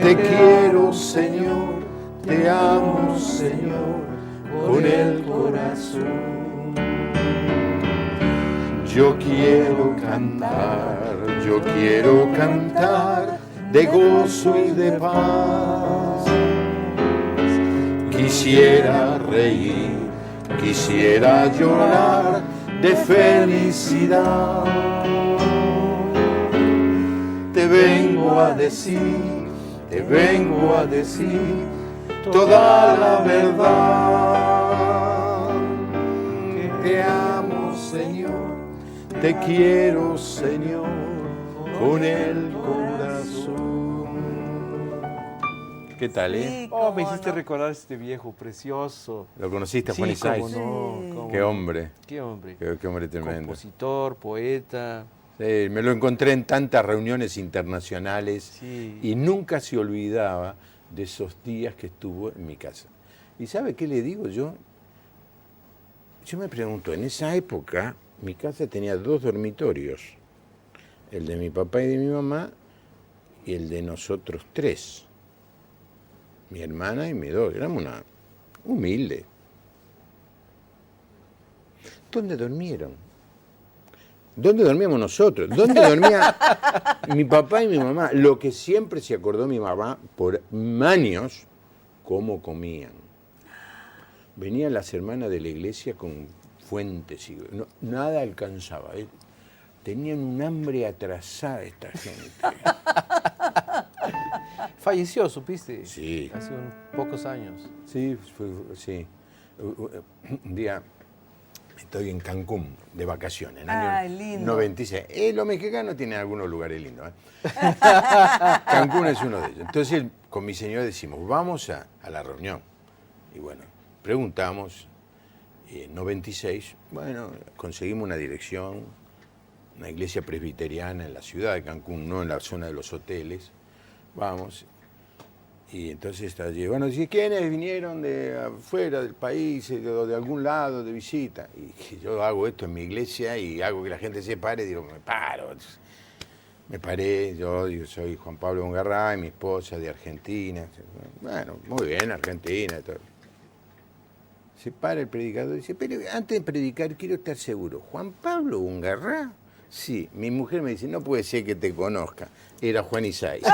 Te quiero, Señor, te amo, Señor, con el corazón. Yo quiero cantar de gozo y de paz. Quisiera reír, quisiera llorar de felicidad. Te vengo a decir toda la verdad. Te amo, Señor, te quiero, Señor, con el corazón. ¿Qué tal, Sí, Oh, me cómo hiciste no. recordar a este viejo precioso. ¿Lo conociste, Juan Sí, Isaías? cómo no, Sí. cómo Qué no. hombre, Qué hombre. qué hombre tremendo. Compositor, poeta. Sí, me lo encontré en tantas reuniones internacionales Sí. y nunca se olvidaba de esos días que estuvo en mi casa. ¿Y sabe qué le digo yo? Yo me pregunto, en esa época mi casa tenía 2 dormitorios, el de mi papá y de mi mamá y el de nosotros 3, mi hermana y mis 2, éramos una humilde. ¿Dónde durmieron? ¿Dónde dormíamos nosotros? ¿Dónde dormía mi papá y mi mamá? Lo que siempre se acordó mi mamá por años cómo comían. Venían las hermanas de la iglesia con fuentes y nada alcanzaba. Tenían un hambre atrasada esta gente. Falleció, supiste. Sí. Hace pocos años. Sí, sí. Un día estoy en Cancún de vacaciones, en el año lindo. 96. Los mexicanos tienen algunos lugares lindos. Cancún es uno de ellos. Entonces con mi señor decimos, vamos a la reunión. Y bueno, preguntamos. En 96, bueno, conseguimos una dirección, una iglesia presbiteriana en la ciudad de Cancún, no en la zona de los hoteles. Vamos. Y entonces está allí, bueno, ¿quiénes vinieron de afuera del país, de algún lado, de visita? Y yo hago esto en mi iglesia y hago que la gente se pare, digo, me paro. Me paré, yo soy Juan Pablo Ungarrá y mi esposa de Argentina. Bueno, muy bien, Argentina y todo. Se para el predicador y dice, pero antes de predicar quiero estar seguro, ¿Juan Pablo Ungarrá? Sí, mi mujer me dice, no puede ser que te conozca. Era Juan Isaías.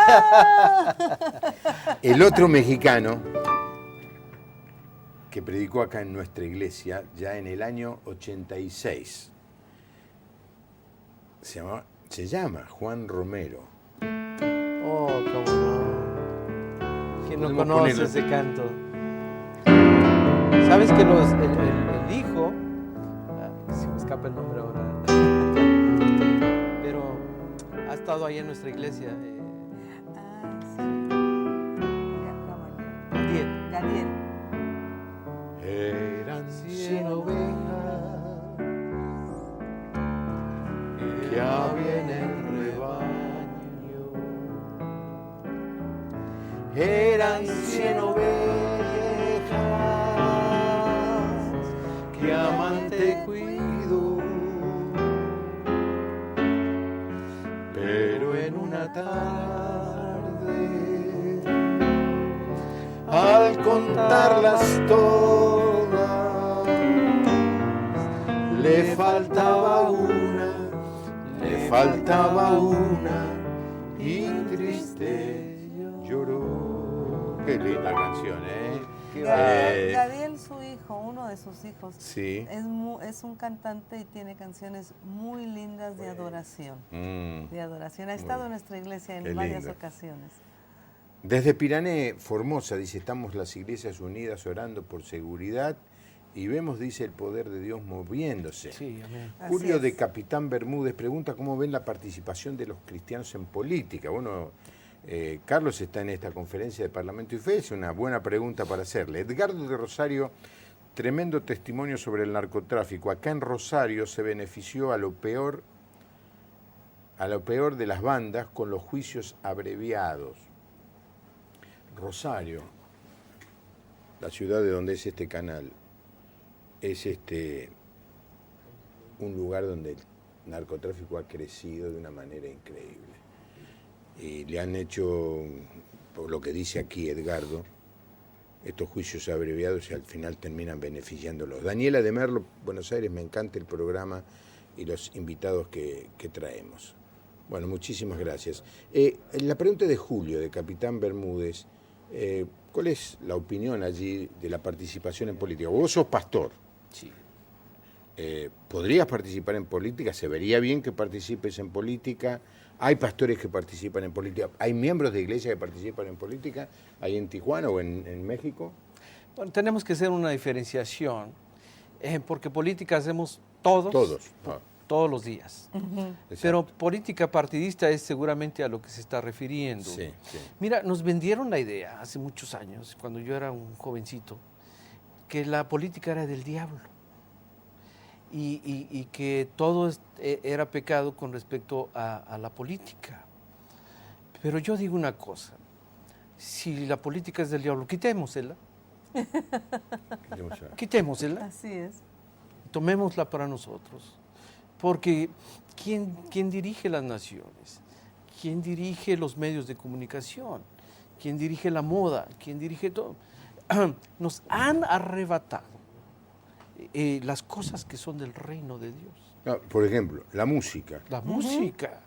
El otro mexicano que predicó acá en nuestra iglesia ya en el año 86 se llama Juan Romero. Oh, cómo no. ¿Quién no conoce ese canto? ¿Sabes que el hijo, se me escapa el nombre ahora, pero ha estado ahí en nuestra iglesia? Sí. Gadiel. Eran 100 ovejas que había en el rebaño. Eran 100 ovejas que amante cuido, pero en una tarde, al contarlas todas, le faltaba una, y triste lloró. Qué linda canción, ¿eh? Gadiel, su hijo, uno de sus hijos, sí. es un cantante y tiene canciones muy lindas de adoración. De adoración. Ha estado en nuestra iglesia en varias ocasiones. Desde Pirané, Formosa, dice, estamos las iglesias unidas orando por seguridad y vemos, dice, el poder de Dios moviéndose. Sí, amén. Julio de Capitán Bermúdez pregunta cómo ven la participación de los cristianos en política. Bueno, Carlos está en esta conferencia de Parlamento y Fe, es una buena pregunta para hacerle. Edgardo de Rosario, tremendo testimonio sobre el narcotráfico. Acá en Rosario se benefició a lo peor de las bandas con los juicios abreviados. Rosario, la ciudad de donde es este canal, es un lugar donde el narcotráfico ha crecido de una manera increíble. Y le han hecho, por lo que dice aquí Edgardo, estos juicios abreviados y al final terminan beneficiándolos. Daniela de Merlo, Buenos Aires, me encanta el programa y los invitados que traemos. Bueno, muchísimas gracias. La pregunta de Julio, de Capitán Bermúdez, ¿cuál es la opinión allí de la participación en política? Vos sos pastor. Sí. ¿Podrías participar en política? ¿Se vería bien que participes en política? ¿Hay pastores que participan en política? ¿Hay miembros de iglesia que participan en política? ¿Hay en Tijuana o en México? Bueno, tenemos que hacer una diferenciación, porque política hacemos todos. Todos. Todos los días. Pero política partidista es seguramente a lo que se está refiriendo. Sí, sí. Mira, nos vendieron la idea hace muchos años, cuando yo era un jovencito, que la política era del diablo y que todo era pecado con respecto a la política. Pero yo digo una cosa, si la política es del diablo, quitémosela. Quitémosela. Así es. Tomémosla para nosotros. Porque ¿quién dirige las naciones? ¿Quién dirige los medios de comunicación? ¿Quién dirige la moda? ¿Quién dirige todo? Nos han arrebatado las cosas que son del reino de Dios. Por ejemplo, la música. La música.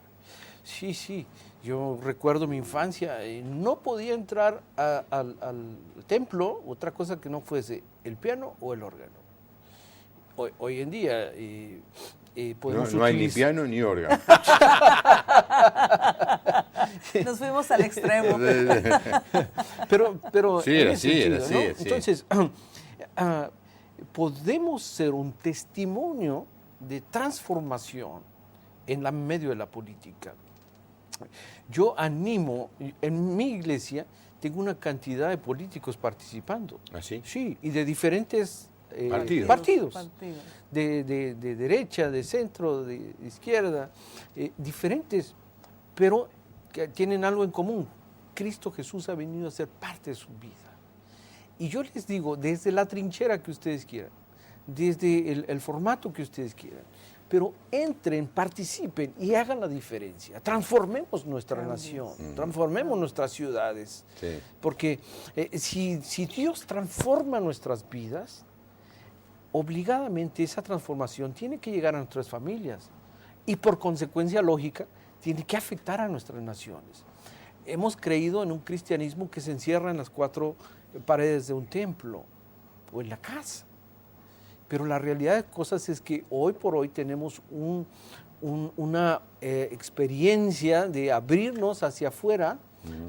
Sí, sí. Yo recuerdo mi infancia, no podía entrar al templo, otra cosa que no fuese el piano o el órgano. Hoy en día podemos no hay ni piano ni órgano. Nos fuimos al extremo. pero sí, en era ese así, sentido, era así, ¿no? sí. Entonces, podemos ser un testimonio de transformación en medio de la política. Yo animo, en mi iglesia tengo una cantidad de políticos participando. ¿Ah, sí? Sí, y de diferentes Partidos. de derecha, de centro, de izquierda, diferentes, pero que tienen algo en común. Cristo Jesús ha venido a ser parte de su vida. Y yo les digo, desde la trinchera que ustedes quieran, desde el formato que ustedes quieran, pero entren, participen y hagan la diferencia. Transformemos nuestra nación, transformemos nuestras ciudades. Sí. Porque si Dios transforma nuestras vidas, obligadamente esa transformación tiene que llegar a nuestras familias y por consecuencia lógica tiene que afectar a nuestras naciones. Hemos creído en un cristianismo que se encierra en las 4 paredes de un templo o en la casa. Pero la realidad de cosas es que hoy por hoy tenemos una experiencia de abrirnos hacia afuera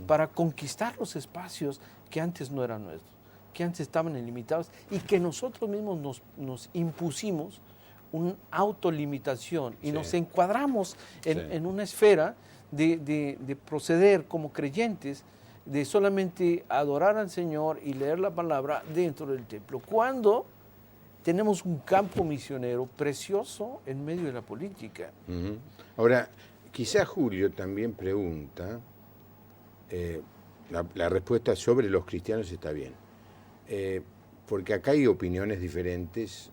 para conquistar los espacios que antes no eran nuestros, que antes estaban limitados y que nosotros mismos nos impusimos una autolimitación y nos encuadramos en una esfera de proceder como creyentes, de solamente adorar al Señor y leer la palabra dentro del templo, cuando tenemos un campo misionero precioso en medio de la política. Ahora, quizá Julio también pregunta, la respuesta sobre los cristianos está bien, porque acá hay opiniones diferentes,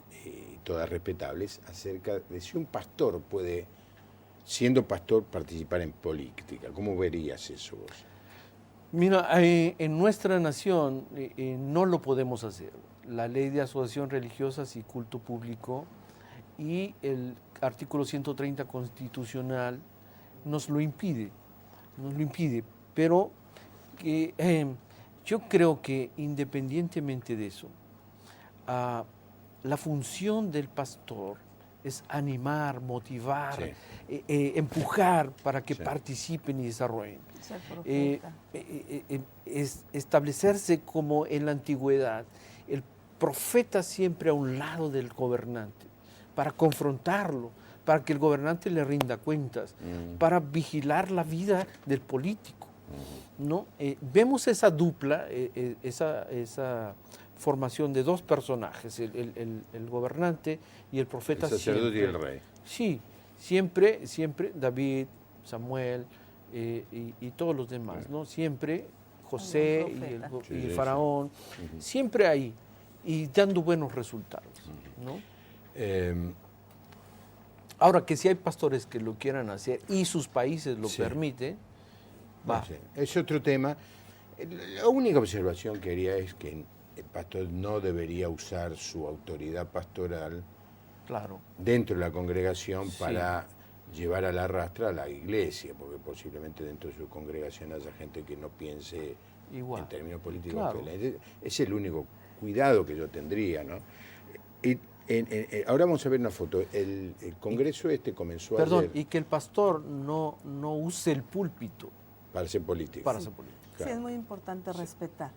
todas respetables, acerca de si un pastor puede, siendo pastor, participar en política. ¿Cómo verías eso vos? Mira, en nuestra nación no lo podemos hacer. La ley de asociación religiosas y culto público y el artículo 130 constitucional nos lo impide, pero yo creo que independientemente de eso, la función del pastor es animar, motivar, empujar para que participen y desarrollen. Establecerse como en la antigüedad, el profeta siempre a un lado del gobernante, para confrontarlo, para que el gobernante le rinda cuentas, para vigilar la vida del político. ¿No? Vemos esa dupla, esa formación de 2 personajes, el gobernante y el profeta. El sacerdote y el rey. Sí, siempre David, Samuel y todos los demás, ¿no? Siempre José y el faraón, siempre ahí, y dando buenos resultados, ¿no? Ahora, que si hay pastores que lo quieran hacer y sus países lo permiten, va. Es otro tema. La única observación que haría es que el pastor no debería usar su autoridad pastoral dentro de la congregación para llevar a la rastra a la iglesia, porque posiblemente dentro de su congregación haya gente que no piense igual en términos políticos. Es el único cuidado que yo tendría, ¿no? Ahora vamos a ver una foto. El congreso comenzó ayer. Y que el pastor no use el púlpito para ser político. Sí, es muy importante respetar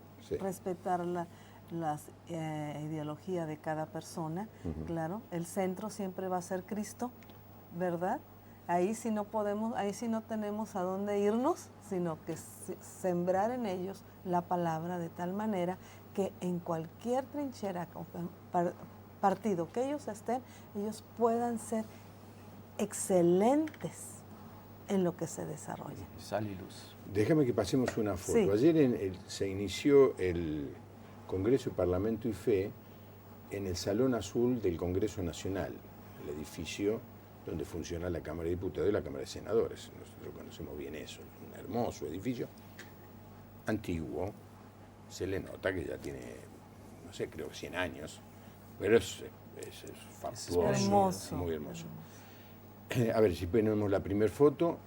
las ideologías de cada persona. Claro, el centro siempre va a ser Cristo, ¿verdad? Ahí sí no tenemos a dónde irnos, sino que sembrar en ellos la palabra de tal manera que en cualquier trinchera, partido que ellos estén, ellos puedan ser excelentes en lo que se desarrolla. Sal y luz. Déjame que pasemos una foto. Sí. Ayer se inició el Congreso de Parlamento y Fe en el Salón Azul del Congreso Nacional, el edificio donde funciona la Cámara de Diputados y la Cámara de Senadores. Nosotros conocemos bien eso, un hermoso edificio, antiguo, se le nota que ya tiene, no sé, creo que 100 años, pero es fabuloso, muy hermoso. A ver si ponemos la primera foto.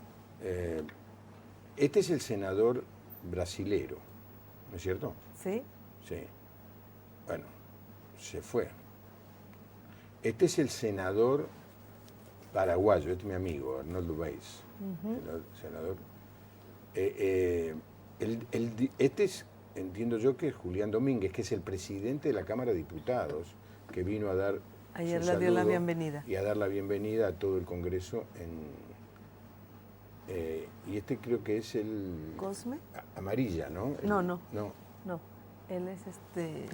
Este es el senador brasilero, ¿no es cierto? Sí. Sí. Bueno, se fue. Este es el senador paraguayo, este es mi amigo, Arnoldo Weiss, senador. Este es, entiendo yo, que es Julián Domínguez, que es el presidente de la Cámara de Diputados, que vino a dar Ayer su le dio la saludo bienvenida. y a dar la bienvenida a todo el Congreso. Y este creo que es el... ¿Cosme? Amarilla, ¿no? No. No. Él es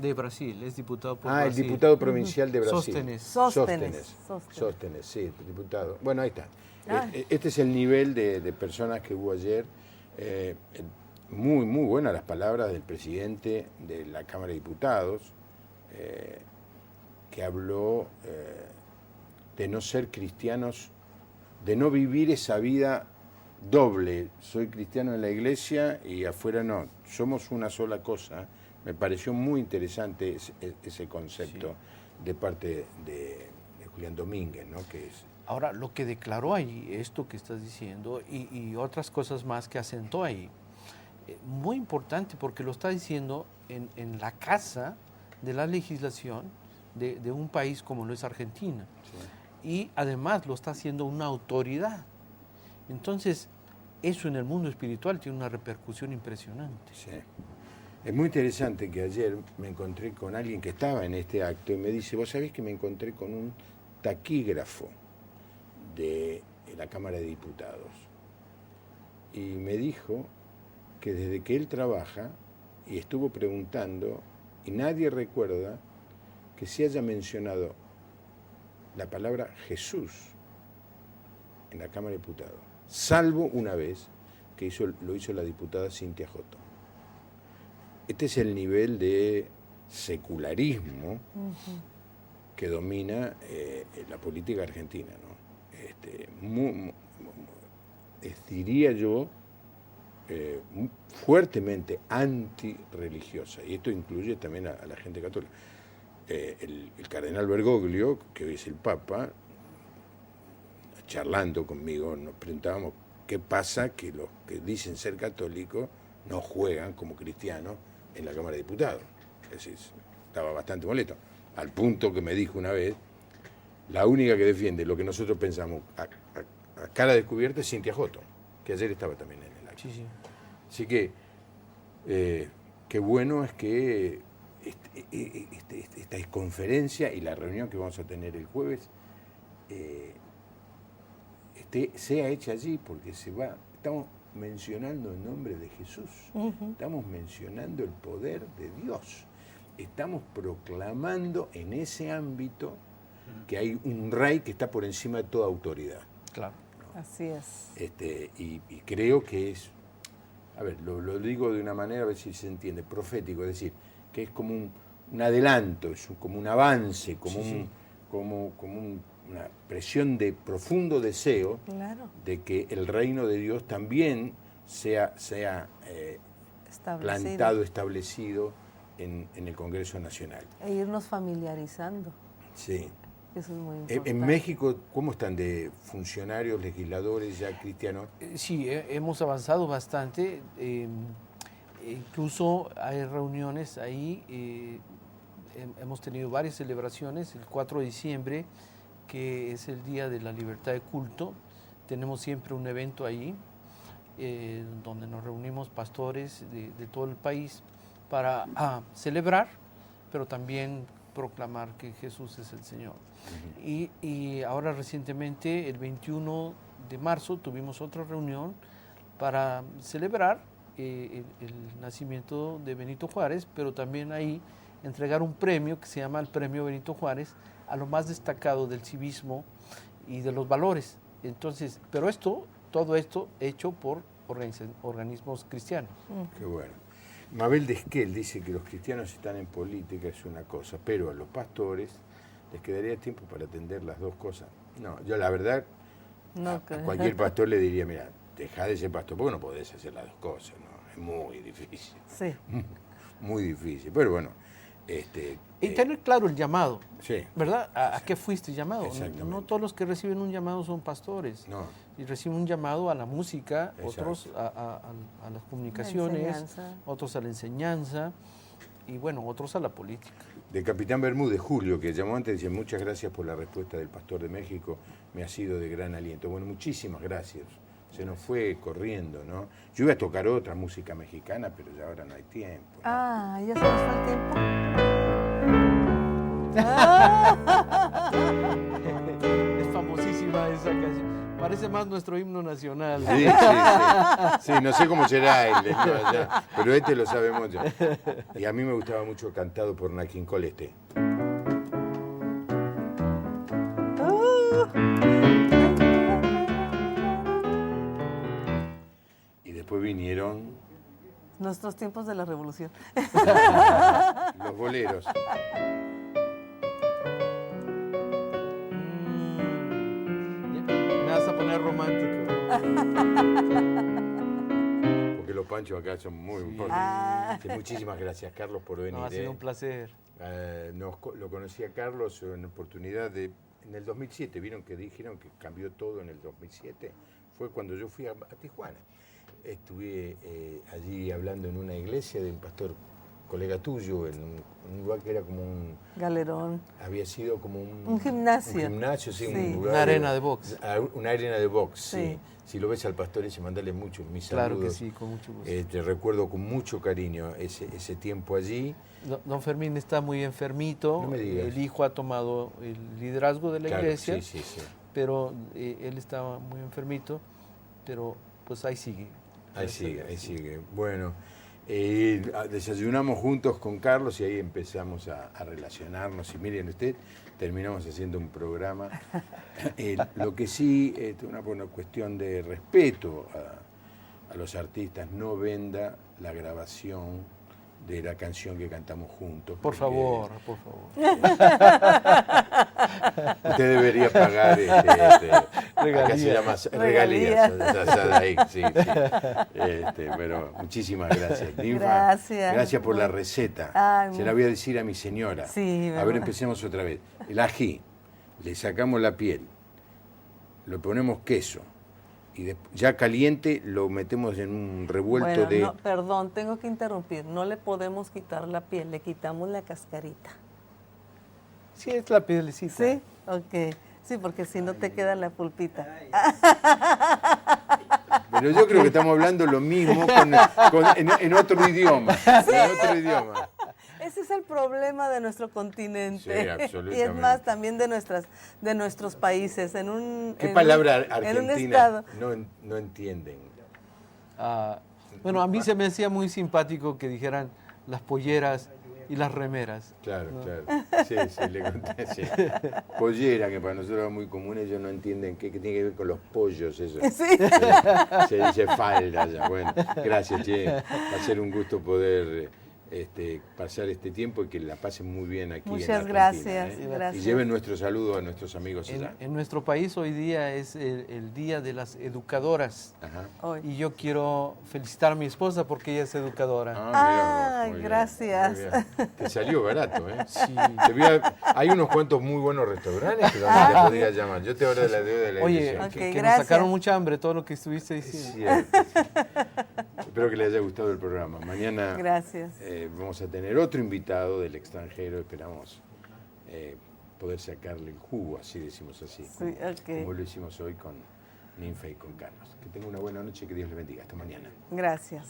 De Brasil, es diputado por el Brasil. diputado provincial de Brasil. Sóstenes. Sóstenes, sí, diputado. Bueno, ahí está. Ah. Este es el nivel de personas que hubo ayer. Muy, muy buenas las palabras del presidente de la Cámara de Diputados, que habló de no ser cristianos, de no vivir esa vida doble. Soy cristiano en la iglesia y afuera no. Somos una sola cosa. Me pareció muy interesante ese concepto de parte de Julián Domínguez, ¿no? Que es... Ahora, lo que declaró ahí, esto que estás diciendo, y otras cosas más que asentó ahí, muy importante porque lo está diciendo en la casa de la legislación de un país como lo es Argentina. Sí. Y además lo está haciendo una autoridad. Entonces, eso en el mundo espiritual tiene una repercusión impresionante. Sí. Es muy interesante que ayer me encontré con alguien que estaba en este acto y me dice, vos sabés que me encontré con un taquígrafo de la Cámara de Diputados. Y me dijo que desde que él trabaja, y estuvo preguntando, y nadie recuerda que se haya mencionado la palabra Jesús en la Cámara de Diputados, salvo una vez que lo hizo la diputada Cintia Jotto. Este es el nivel de secularismo que domina la política argentina, ¿no? Diría yo, fuertemente antirreligiosa, y esto incluye también a la gente católica. El cardenal Bergoglio, que hoy es el Papa, charlando conmigo, nos preguntábamos qué pasa que los que dicen ser católicos no juegan como cristianos en la Cámara de Diputados. Es decir, estaba bastante molesto, al punto que me dijo una vez, la única que defiende lo que nosotros pensamos a cara descubierta es Cintia Jotto, que ayer estaba también en el acto. Sí. Así que qué bueno es que esta conferencia y la reunión que vamos a tener el jueves sea hecha allí, porque estamos mencionando el nombre de Jesús, estamos mencionando el poder de Dios, estamos proclamando en ese ámbito que hay un rey que está por encima de toda autoridad. Claro. ¿No? Así es. Y creo que es, a ver, lo digo de una manera, a ver si se entiende, profético, es decir, que es como un adelanto, es como un avance, como una presión de profundo deseo, claro, de que el reino de Dios también sea plantado, establecido en el Congreso Nacional. E irnos familiarizando. Sí. Eso es muy importante. En México, ¿cómo están de funcionarios, legisladores ya cristianos? Sí, hemos avanzado bastante. Incluso hay reuniones ahí. Hemos tenido varias celebraciones. El 4 de diciembre, que es el Día de la Libertad de Culto, tenemos siempre un evento ahí, donde nos reunimos pastores de todo el país para celebrar, pero también proclamar que Jesús es el Señor. Y ahora recientemente, el 21 de marzo, tuvimos otra reunión para celebrar el nacimiento de Benito Juárez, pero también ahí entregar un premio que se llama el Premio Benito Juárez a lo más destacado del civismo y de los valores. Entonces, pero todo esto hecho por organismos cristianos. Qué bueno. Mabel Desquel dice que los cristianos están en política, es una cosa, pero a los pastores les quedaría tiempo para atender las dos cosas. No, yo la verdad, a cualquier pastor le diría, mira, dejá de ser pastor, porque no podés hacer las dos cosas, ¿no? Es muy difícil. Sí. Muy difícil, pero bueno. Y tener claro el llamado. Sí. ¿Verdad? ¿A qué fuiste llamado? Exactamente. No todos los que reciben un llamado son pastores. No. Y reciben un llamado a la música, Exacto. otros a las comunicaciones, enseñanza. otros a la enseñanza y bueno, otros a la política. De Capitán Bermúdez, Julio, que llamó antes, dice: muchas gracias por la respuesta del pastor de México, me ha sido de gran aliento. Bueno, muchísimas gracias. Se nos fue corriendo, ¿no? Yo iba a tocar otra música mexicana, pero ya ahora no hay tiempo, ¿no? Ah, ya se nos fue el tiempo. Es famosísima esa canción. Parece más nuestro himno nacional. Sí, sí, sí. Sí, no sé cómo será el de allá, pero este lo sabemos ya. Y a mí me gustaba mucho cantado por Nakin Cole este. Y después vinieron Nuestros tiempos de la revolución. los boleros. Me vas a poner romántico. Porque los panchos acá son muy importantes. Ah. Sí, muchísimas gracias, Carlos, por venir. No, ha sido un placer. Lo conocí a Carlos en oportunidad en el 2007. Vieron que dijeron que cambió todo en el 2007. Fue cuando yo fui a Tijuana. Estuve allí hablando en una iglesia de un pastor colega tuyo, en un lugar que era como un... Galerón. Había sido como Un gimnasio. Un gimnasio, sí. Sí. Un lugar Una arena de box. Una arena de box, sí. Sí. Si lo ves al pastor ese, mandale mucho, mis Claro que saludos. sí, con mucho gusto. Te recuerdo con mucho cariño ese tiempo allí. Don Fermín está muy enfermito. No me digas. El hijo ha tomado el liderazgo de la Claro, iglesia, sí, sí, sí. pero él estaba muy enfermito, pero pues ahí sigue. Ahí sigue, ahí sigue. Bueno, desayunamos juntos con Carlos y ahí empezamos a relacionarnos. Y miren usted, terminamos haciendo un programa. Lo que sí, por una cuestión de respeto a los artistas, no venda la grabación de la canción que cantamos juntos. Por porque favor, por favor. Usted debería pagar Regalías. acá se llama regalías. Ahí, sí, sí. Pero muchísimas gracias. Ninfa, Gracias. gracias por la receta. Ay, Se la voy a decir a mi señora. Sí, a ver, ¿verdad? empecemos otra vez. El ají, le sacamos la piel, le ponemos queso y ya caliente lo metemos en un revuelto Bueno, de... no, perdón, tengo que interrumpir. No le podemos quitar la piel, le quitamos la cascarita. Sí, es la pielecita. ¿Sí? Ok. Sí, porque si no te queda la pulpita. Pero yo creo que estamos hablando lo mismo en otro idioma. En otro idioma. Ese es el problema de nuestro continente. Sí, absolutamente. Y es más, también de nuestros países. ¿Qué palabra en un argentina estado. no entienden? Bueno, a mí se me hacía muy simpático que dijeran las polleras y las remeras. Claro, claro. Sí, sí, le conté. Sí. Pollera, que para nosotros es muy común, ellos no entienden qué tiene que ver con los pollos, eso. Sí. Se dice falda ya. Bueno, gracias, che. Va a ser un gusto poder pasar este tiempo y que la pasen muy bien aquí Muchas en Argentina, gracias, ¿eh? gracias. Y lleven nuestro saludo a nuestros amigos allá. En nuestro país hoy día es el Día de las Educadoras. Ajá. Hoy. Y yo quiero felicitar a mi esposa porque ella es educadora. Mira vos, muy bien, gracias. muy bien. Te salió barato, ¿eh? Sí. Hay unos cuantos muy buenos restaurantes que donde te podría llamar. Yo te ahora de la deuda de la Oye, iglesia. Ok, que nos gracias. sacaron mucha hambre todo lo que estuviste Es diciendo. cierto. Espero que les haya gustado el programa. Mañana Gracias. vamos a tener otro invitado del extranjero. Esperamos poder sacarle el jugo, así decimos así, Sí, como lo hicimos hoy con Ninfa y con Carlos. Que tengan una buena noche y que Dios les bendiga. Hasta mañana. Gracias.